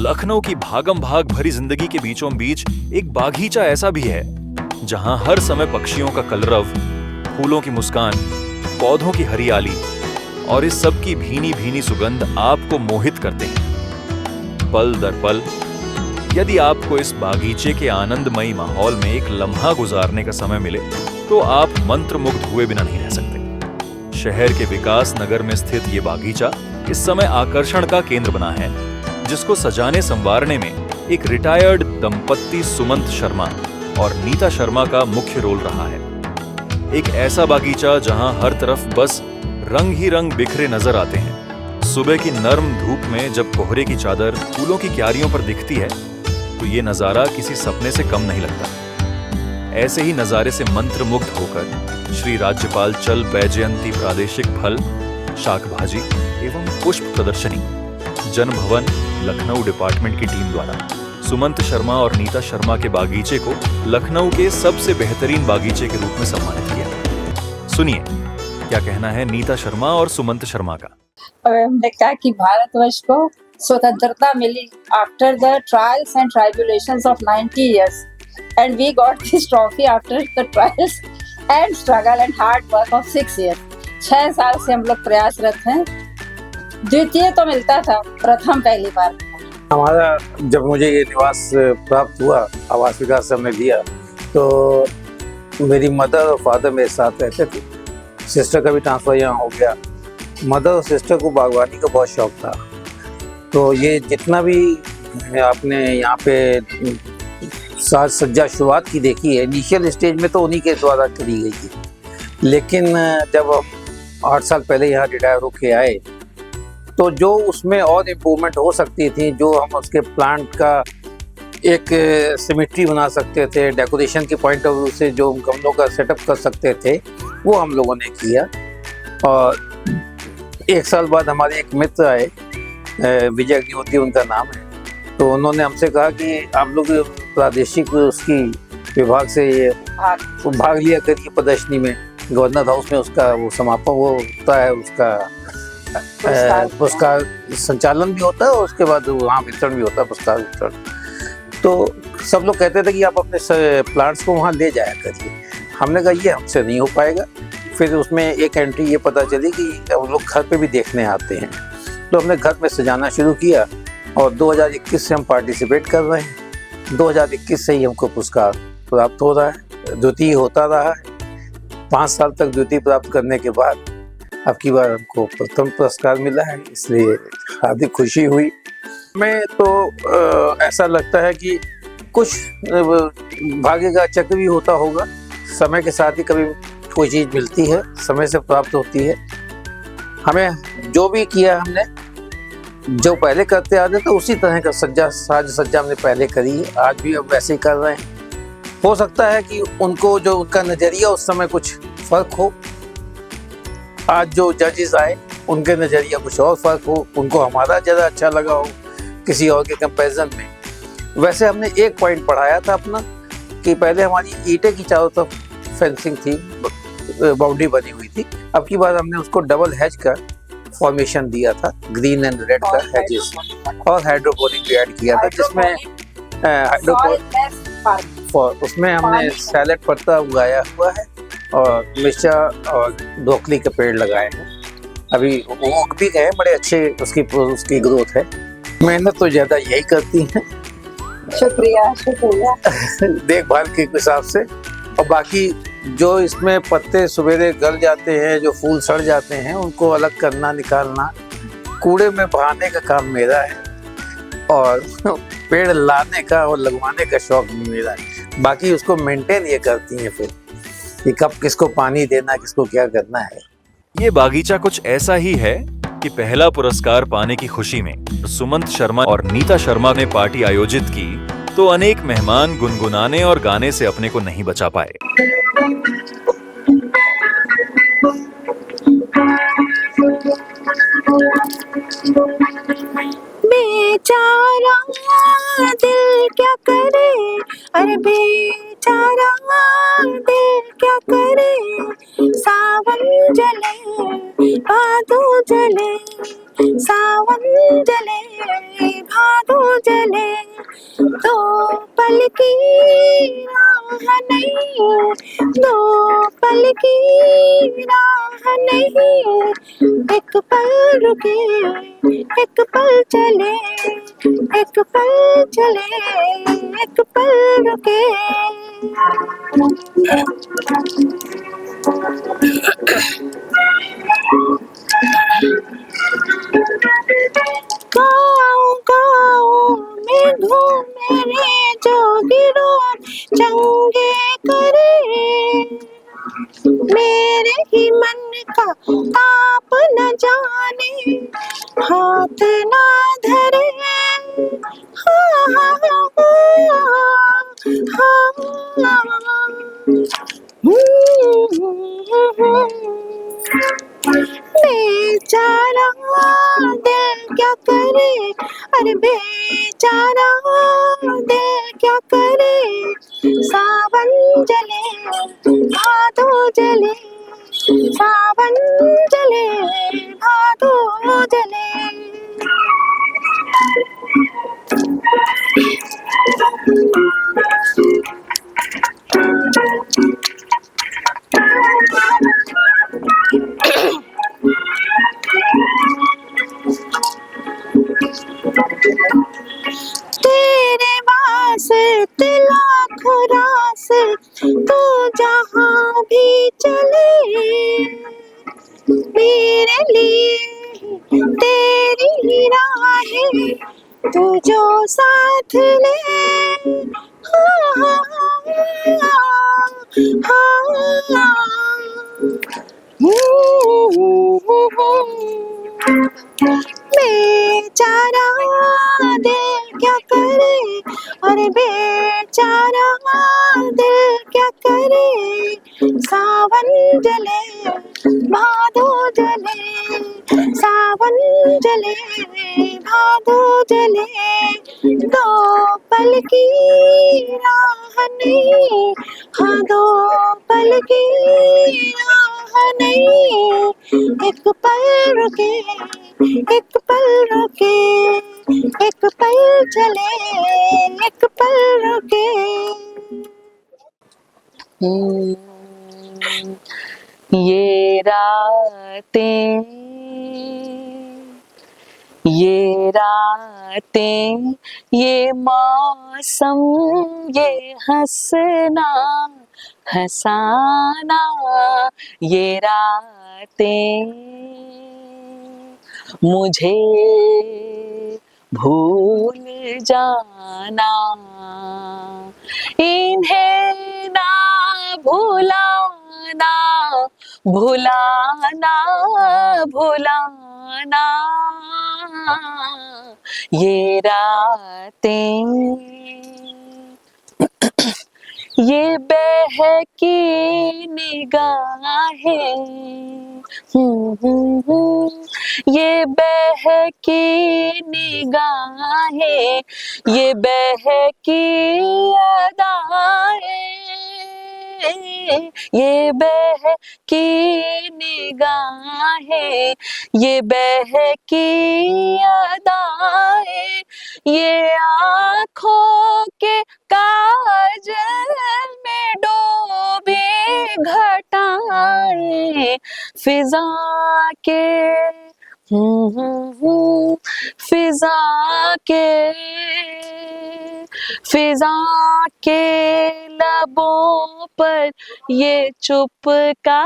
लखनऊ की भागम भाग भरी जिंदगी के बीचों बीच एक बागीचा ऐसा भी है जहां हर समय पक्षियों का कलरव, फूलों की मुस्कान, पौधों की हरियाली और इस सब की भीनी भीनी सुगंध आपको मोहित करते हैं। पल दर पल यदि आपको इस बागीचे के आनंदमयी माहौल में एक लम्हा गुजारने का समय मिले तो आप मंत्रमुग्ध हुए बिना नहीं रह सकते। शहर के विकास नगर में स्थित ये बागीचा इस समय आकर्षण का केंद्र बना है, जिसको सजाने संवारने में एक रिटायर्ड दंपत्ति सुमंत शर्मा और नीता शर्मा का मुख्य रोल रहा है। एक ऐसा बागीचा जहां हर तरफ बस रंग ही रंग बिखरे नजर आते हैं। सुबह की नर्म धूप में जब कोहरे की चादर फूलों की क्यारियों पर दिखती है तो ये नजारा किसी सपने से कम नहीं लगता। ऐसे ही नजारे से मंत्रमुग्ध होकर श्री राज्यपाल चल बैजयंती प्रादेशिक फल, शाक भाजी एवं पुष्प प्रदर्शनी जन भवन लखनऊ डिपार्टमेंट की टीम द्वारा सुमंत शर्मा और नीता शर्मा के बागीचे को लखनऊ के सबसे बेहतरीन बागीचे के रूप में सम्मानित किया। सुनिए क्या कहना है नीता शर्मा और सुमंत शर्मा का। हमने कहा कि भारतवर्ष को स्वतंत्रता मिली after the trials and tribulations of 90 years and we got this trophy after the trials and struggle and hard work of 6 years. 6 साल से हम लोग प्रयासरत हैं। द्वितीय तो मिलता था, प्रथम पहली बार। हमारा जब मुझे ये निवास प्राप्त हुआ, आवास विकास से हमने दिया, तो मेरी मदर और फादर मेरे साथ रहते थे। सिस्टर का भी ट्रांसफर यहाँ हो गया। मदर और सिस्टर को बागवानी का बहुत शौक था, तो ये जितना भी आपने यहाँ पे साज सज्जा शुरुआत की देखी है, इनिशियल स्टेज में तो उन्हीं के द्वारा करी गई थी। लेकिन जब हम 8 साल पहले यहाँ रिटायर होके आए तो जो उसमें और इम्प्रूवमेंट हो सकती थी, जो हम उसके प्लांट का एक सिमेट्री बना सकते थे, डेकोरेशन के पॉइंट ऑफ व्यू से जो गमलों का सेटअप कर सकते थे, वो हम लोगों ने किया। और 1 साल बाद हमारे एक मित्र आए, विजय अग्निहोत्री उनका नाम है, तो उन्होंने हमसे कहा कि आप लोग प्रादेशिक उसकी विभाग से ये भाग लिया करिए प्रदर्शनी में। गवर्नर हाउस में उसका वो समापन वो होता है, उसका संचालन भी होता है और उसके बाद वहाँ वितरण भी होता है, पुरस्कार वितरण। तो सब लोग कहते थे कि आप अपने प्लांट्स को वहाँ ले जाया करिए। हमने कहा ये हमसे नहीं हो पाएगा। फिर उसमें एक एंट्री ये पता चली कि हम लोग घर पे भी देखने आते हैं, तो हमने घर में सजाना शुरू किया और 2021 से हम पार्टिसिपेट कर रहे हैं। 2021 से ही हमको पुरस्कार प्राप्त हो रहा है, द्वितीय होता रहा है। 5 साल तक द्वितीय प्राप्त करने के बाद अब की बार हमको प्रथम पुरस्कार मिला है, इसलिए हार्दिक खुशी हुई। मैं तो ऐसा लगता है कि कुछ भाग्य का चक्र भी होता होगा। समय के साथ ही कभी कोई चीज़ मिलती है, समय से प्राप्त होती है। हमें जो भी किया, हमने जो पहले करते आते तो उसी तरह का साज सज्जा हमने पहले करी है, आज भी अब वैसे ही कर रहे हैं। हो सकता है कि उनको जो उनका नज़रिया उस समय कुछ फ़र्क हो, आज जो जजेस आए उनके नज़रिया कुछ और फ़र्क हो, उनको हमारा ज़्यादा अच्छा लगा हो किसी और के कंपैरिजन में। वैसे हमने एक पॉइंट पढ़ाया था अपना कि पहले हमारी ईंटें की चारों तरफ फेंसिंग थी, बाउंड्री बनी हुई थी। अब की बार हमने उसको डबल हैज का फॉर्मेशन दिया था, ग्रीन एंड रेड का हैजेस, और हाइड्रोपोनिक भी ऐड किया था, जिसमें उसमें हमने सैलेड पत्ता उगाया हुआ है और मिर्चा और ब्रोकली के पेड़ लगाए हैं। अभी वो भी गए, बड़े अच्छे उसकी ग्रोथ है। मेहनत तो ज़्यादा यही करती हैं, शुक्रिया शुक्रिया देखभाल के हिसाब से। और बाकी जो इसमें पत्ते सवेरे गल जाते हैं, जो फूल सड़ जाते हैं, उनको अलग करना, निकालना, कूड़े में बहाने का काम मेरा है और पेड़ लाने का और लगवाने का शौक भी मेरा है। बाकी उसको मेंटेन ये करती हैं फिर कि कब किसको पानी देना, किसको क्या करना है। ये बागीचा कुछ ऐसा ही है कि पहला पुरस्कार पाने की खुशी में सुमंत शर्मा और नीता शर्मा ने पार्टी आयोजित की तो अनेक मेहमान गुनगुनाने और गाने से अपने को नहीं बचा पाए। बेचारा दिल क्या करे, अरे बेचारा दिल क्या करे, सावन जले भादो जले सावन जले भादो जले, दो पल की राह नहीं, दो पल की राह नहीं, एक पल रुके, एक पल चले, एक पल चले, एक पल रुके। गाँव गाँव में घूमे रे जोगिरो, चंगे करे मेरे ही मन का ताप न जाने, हाथ ना धरे। हाँ हाँ हाँ बेचारा दिल क्या करे, अरे बेचारा दिल क्या करे, सावन जले भादो जले, सावन जले भादो जले। तेरे वास्ते लाखों रास, तू जहाँ भी चले, मेरे लिए तेरी ही राहें, तू जो साथ ले। हाँ हाँ हाँ बेचारा दिल क्या करे, अरे बेचारा दिल क्या करे, सावन जले भादो जले, सावन जले भादो जले, दो पल की राह नहीं, हाँ दो पल की राह नहीं, एक पल रुके, एक पल रुके, एक पल चले, एक पल रुके। ये रातें, ये रातें, ये मौसम, ये हंसना हंसाना, ये रातें मुझे भूल जाना, इन्हें ना भुलाना, भुलाना भुलाना, ये रातें, ये बहकी निगाहें, ये बहकी निगाहें, ये बहकी अदाएं, ये बहकी निगाहें, ये बहकी अदाएं, ये आँखों के काजल में डूबी घटाएं, फिजा के फिजा के, फिजा के लबों पर ये चुप का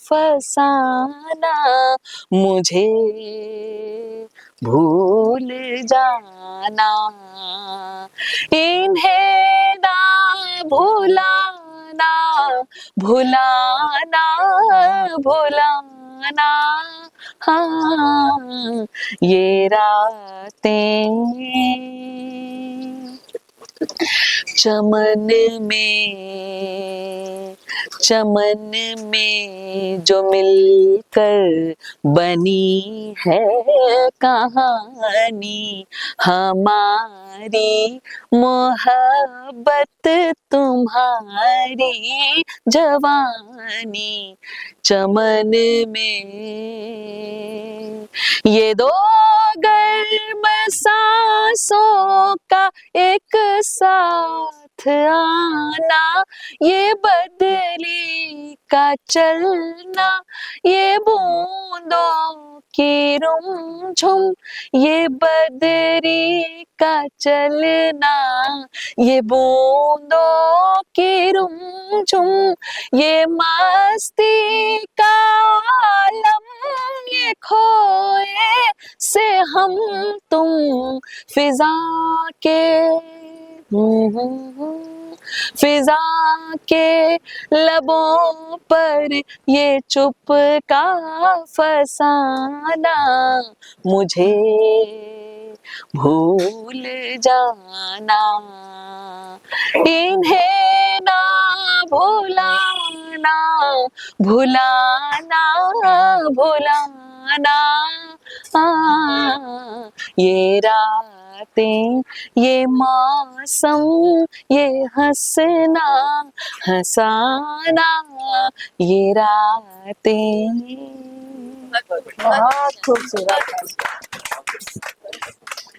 फसाना, मुझे भूल जाना, इन्हें ना भुलाना, भुलाना भुलाना, हाँ ये रातें। चमन में जो मिलकर बनी है कहानी हमारी, मोहब्बत तुम्हारी जवानी चमन में, ये दो गर्म सांसों का एक साथ आना, ये बदली का चलना, ये बूंदों की रुमझुम, ये बदरी का चलना, ये बूंदों की रुमझुम, ये मस्ती का आलम, ये खोए से हम तुम फिजा के, फिजा के लबों पर ये चुप का फसाना, मुझे भूल जाना, इन्हें ना भुलाना, भुलाना, भुलाना, ये रातें, ये मौसम, ये हंसना, हंसाना, ये रातें। बहुत खूबसूरत है।